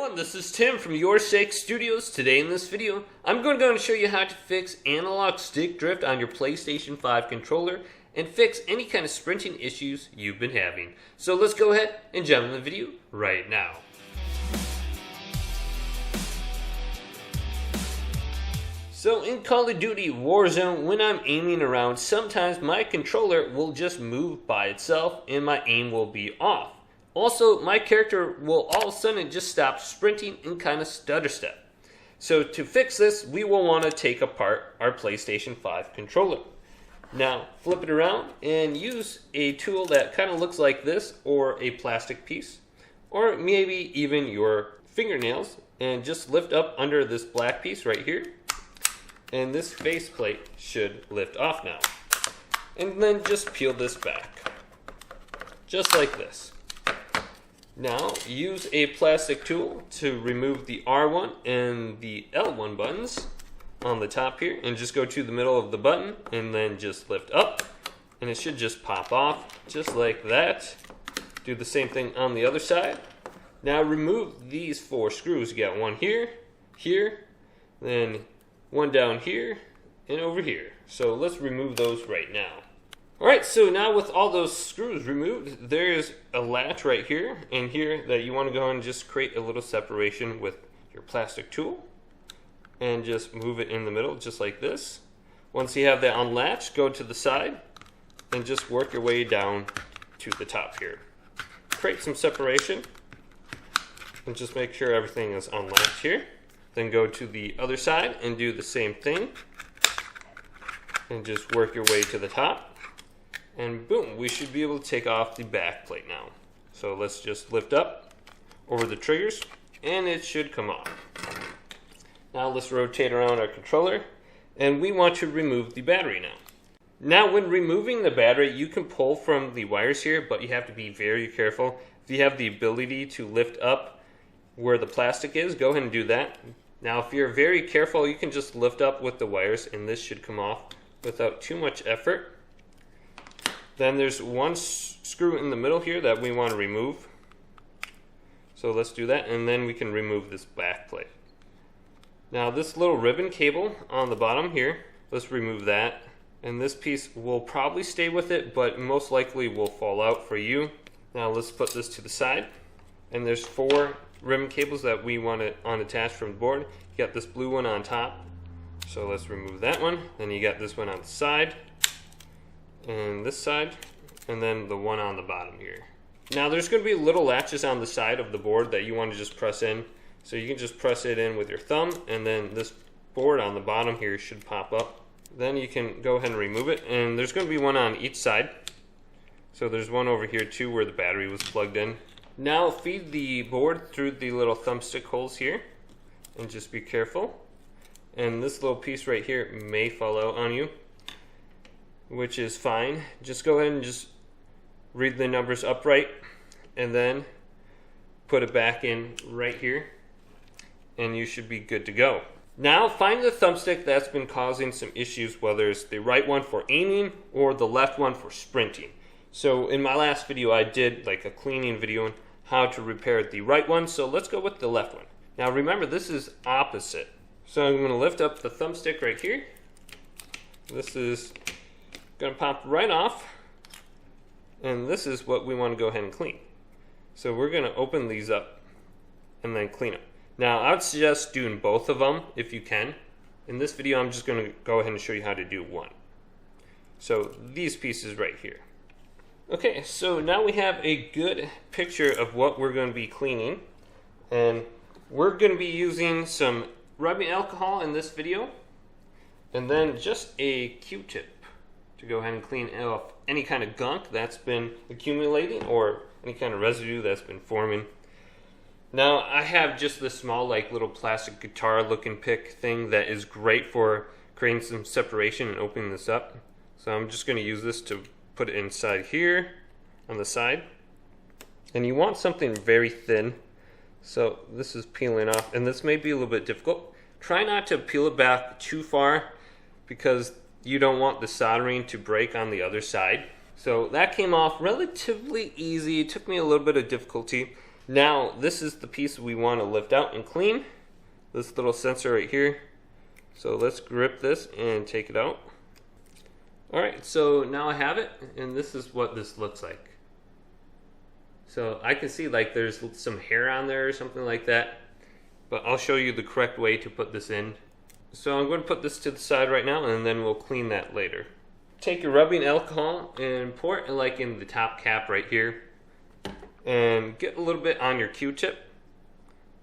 everyone, this is Tim from Your Sake Studios. Today in this video, I'm going to go and show you how to fix analog stick drift on your PlayStation 5 controller and fix any kind of sprinting issues you've been having. So let's go ahead and jump in the video right now. So in Call of Duty Warzone, when I'm aiming around, sometimes my controller will just move by itself and my aim will be off. Also, my character will all of a sudden just stop sprinting and kind of stutter step. So to fix this, we will want to take apart our PlayStation 5 controller. Now, flip it around and use a tool that kind of looks like this, or a plastic piece, or maybe even your fingernails, and just lift up under this black piece right here. And this faceplate should lift off now. And then just peel this back, just like this. Now, use a plastic tool to remove the R1 and the L1 buttons on the top here, and just go to the middle of the button and then just lift up, and it should just pop off just like that. Do the same thing on the other side. Now remove these 4 screws. You got one here, here, then one down here, and over here. So let's remove those right now. Alright, so now with all those screws removed, there's a latch right here and here that you want to go and just create a little separation with your plastic tool. And just move it in the middle, just like this. Once you have that unlatched, go to the side and just work your way down to the top here. Create some separation and just make sure everything is unlatched here. Then go to the other side and do the same thing. And just work your way to the top. And boom, we should be able to take off the back plate now. So let's just lift up over the triggers and it should come off. Now let's rotate around our controller and we want to remove the battery now. Now when removing the battery, you can pull from the wires here, but you have to be very careful. If you have the ability to lift up where the plastic is, go ahead and do that. Now if you're very careful, you can just lift up with the wires and this should come off without too much effort. Then there's one screw in the middle here that we want to remove. So let's do that, and then we can remove this back plate. Now this little ribbon cable on the bottom here, let's remove that. And this piece will probably stay with it, but most likely will fall out for you. Now let's put this to the side. And there's 4 ribbon cables that we want to unattach from the board. You got this blue one on top, so let's remove that one. Then you got this one on the side, and this side, and then the one on the bottom here. Now there's going to be little latches on the side of the board that you want to just press in. So you can just press it in with your thumb, and then this board on the bottom here should pop up. Then you can go ahead and remove it, and there's going to be one on each side. So there's one over here too where the battery was plugged in. Now feed the board through the little thumbstick holes here, and just be careful. And this little piece right here may fall out on you, which is fine. Just go ahead and just read the numbers upright and then put it back in right here and you should be good to go. Now find the thumbstick that's been causing some issues, whether it's the right one for aiming or the left one for sprinting. So in my last video I did like a cleaning video on how to repair the right one, so let's go with the left one. Now remember, this is opposite. So I'm going to lift up the thumbstick right here. This is going to pop right off, and this is what we want to go ahead and clean. So we're going to open these up and then clean them. Now I would suggest doing both of them if you can. In this video I'm just going to go ahead and show you how to do one. So these pieces right here. Okay, so now we have a good picture of what we're going to be cleaning, and we're going to be using some rubbing alcohol in this video, and then just a Q-tip to go ahead and clean off any kind of gunk that's been accumulating or any kind of residue that's been forming. Now I have just this small like little plastic guitar looking pick thing that is great for creating some separation and opening this up. So I'm just going to use this to put it inside here on the side. And you want something very thin. So this is peeling off, and this may be a little bit difficult. Try not to peel it back too far because you don't want the soldering to break on the other side. So that came off relatively easy. It took me a little bit of difficulty. Now, this is the piece we want to lift out and clean. This little sensor right here. So let's grip this and take it out. Alright, so now I have it, and this is what this looks like. So I can see like there's some hair on there or something like that, but I'll show you the correct way to put this in. So I'm going to put this to the side right now, and then we'll clean that later. Take your rubbing alcohol and pour it like in the top cap right here, and get a little bit on your Q-tip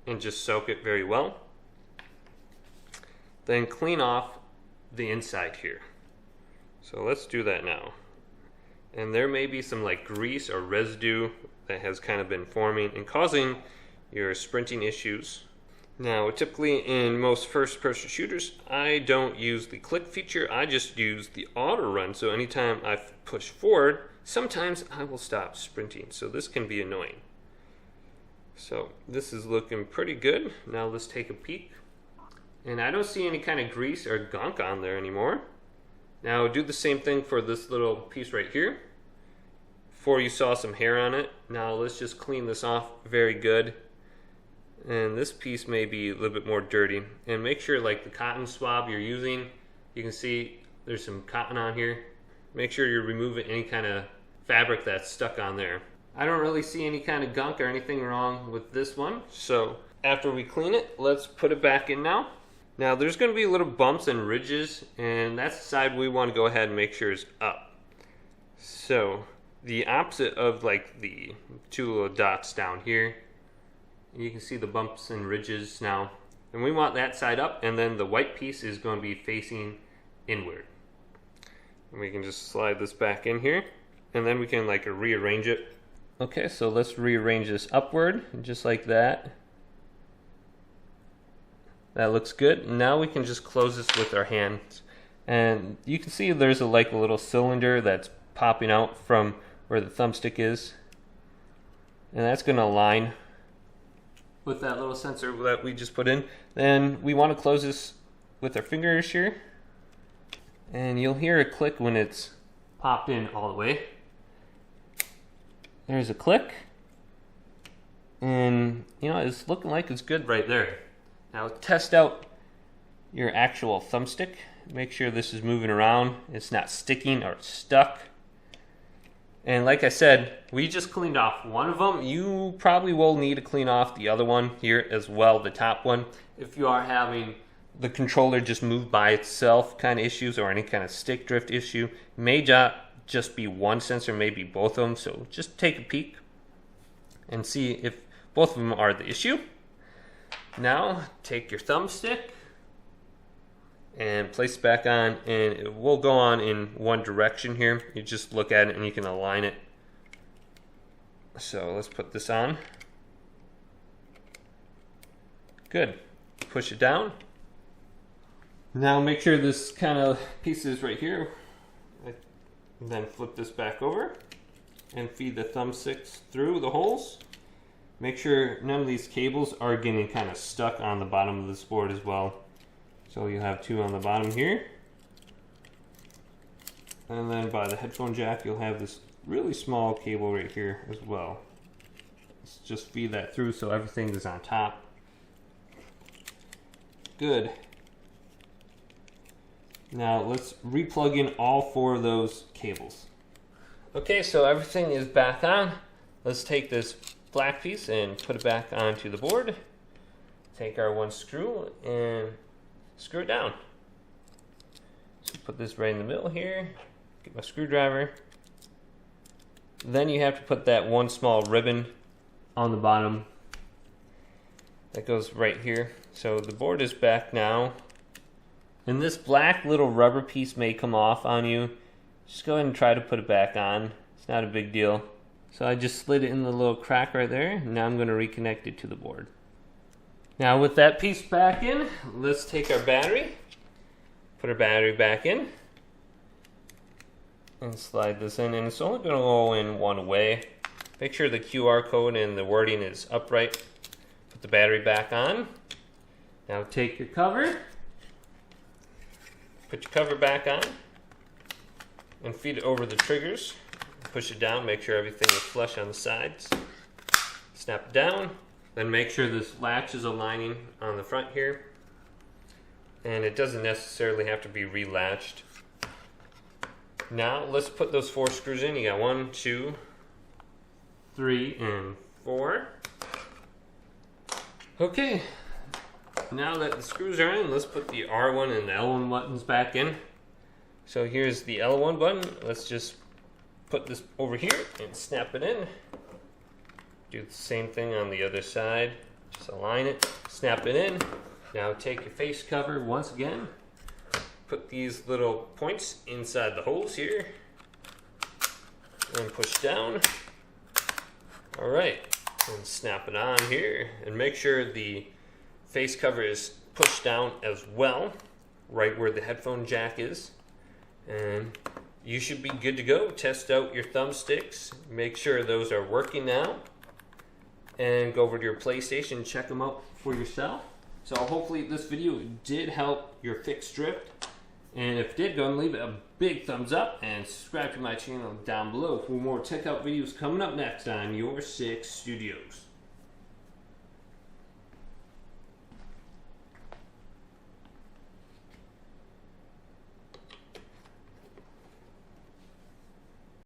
and just soak it very well. Then clean off the inside here. So let's do that now. And there may be some like grease or residue that has kind of been forming and causing your sprinting issues. Now, typically in most first-person shooters, I don't use the click feature, I just use the auto run. So anytime I push forward, sometimes I will stop sprinting. So this can be annoying. So this is looking pretty good. Now let's take a peek. And I don't see any kind of grease or gunk on there anymore. Now do the same thing for this little piece right here. Before you saw some hair on it. Now let's just clean this off very good. And this piece may be a little bit more dirty. And make sure like the cotton swab you're using, you can see there's some cotton on here. Make sure you're removing any kind of fabric that's stuck on there. I don't really see any kind of gunk or anything wrong with this one. So after we clean it, let's put it back in now. Now there's going to be little bumps and ridges, and that's the side we want to go ahead and make sure is up. So the opposite of like the two little dots down here, you can see the bumps and ridges now. And we want that side up, and then the white piece is going to be facing inward. And we can just slide this back in here, and then we can like rearrange it. Okay, so let's rearrange this upward, just like that. That looks good. Now we can just close this with our hands. And you can see there's a little cylinder that's popping out from where the thumbstick is. And that's going to align with that little sensor that we just put in. Then we want to close this with our fingers here. And you'll hear a click when it's popped in all the way. There's a click. And you know, it's looking like it's good right there. Now test out your actual thumbstick. Make sure this is moving around. It's not sticking or stuck. And like I said, we just cleaned off one of them. You probably will need to clean off the other one here as well, the top one. If you are having the controller just move by itself kind of issues or any kind of stick drift issue, it may just be one sensor, maybe both of them. So just take a peek and see if both of them are the issue. Now take your thumbstick and place it back on, and it will go on in one direction here. You just look at it and you can align it. So let's put this on. Good. Push it down. Now make sure this kind of piece is right here. Then flip this back over and feed the thumbsticks through the holes. Make sure none of these cables are getting kind of stuck on the bottom of this board as well. So you have two on the bottom here. And then by the headphone jack, you'll have this really small cable right here as well. Let's just feed that through so everything is on top. Good. Now let's replug in all four of those cables. Okay, so everything is back on. Let's take this black piece and put it back onto the board. Take our one screw and screw it down. So put this right in the middle here. Get my screwdriver. Then you have to put that one small ribbon on the bottom. That goes right here. So the board is back now. And this black little rubber piece may come off on you. Just go ahead and try to put it back on. It's not a big deal. So I just slid it in the little crack right there. Now I'm going to reconnect it to the board. Now with that piece back in, let's take our battery. Put our battery back in. And slide this in. And it's only going to go in one way. Make sure the QR code and the wording is upright. Put the battery back on. Now take your cover. Put your cover back on. And feed it over the triggers. Push it down, make sure everything is flush on the sides. snap it down, then make sure this latch is aligning on the front here. And it doesn't necessarily have to be relatched. Now let's put those 4 screws in. You got 1, 2, 3, and 4. Okay, now that the screws are in, let's put the R1 and the L1 buttons back in. So here's the L1 button. Let's just put this over here and snap it in. Do the same thing on the other side. Just align it, snap it in. Now take your face cover once again. Put these little points inside the holes here. And push down. Alright, and snap it on here. And make sure the face cover is pushed down as well, right where the headphone jack is. And you should be good to go. Test out your thumbsticks. Make sure those are working now. And go over to your PlayStation, check them out for yourself. So hopefully this video did help your FIX drift. And if it did, go and leave it a big thumbs up and subscribe to my channel down below for more tech out videos coming up next on Your Six Studios.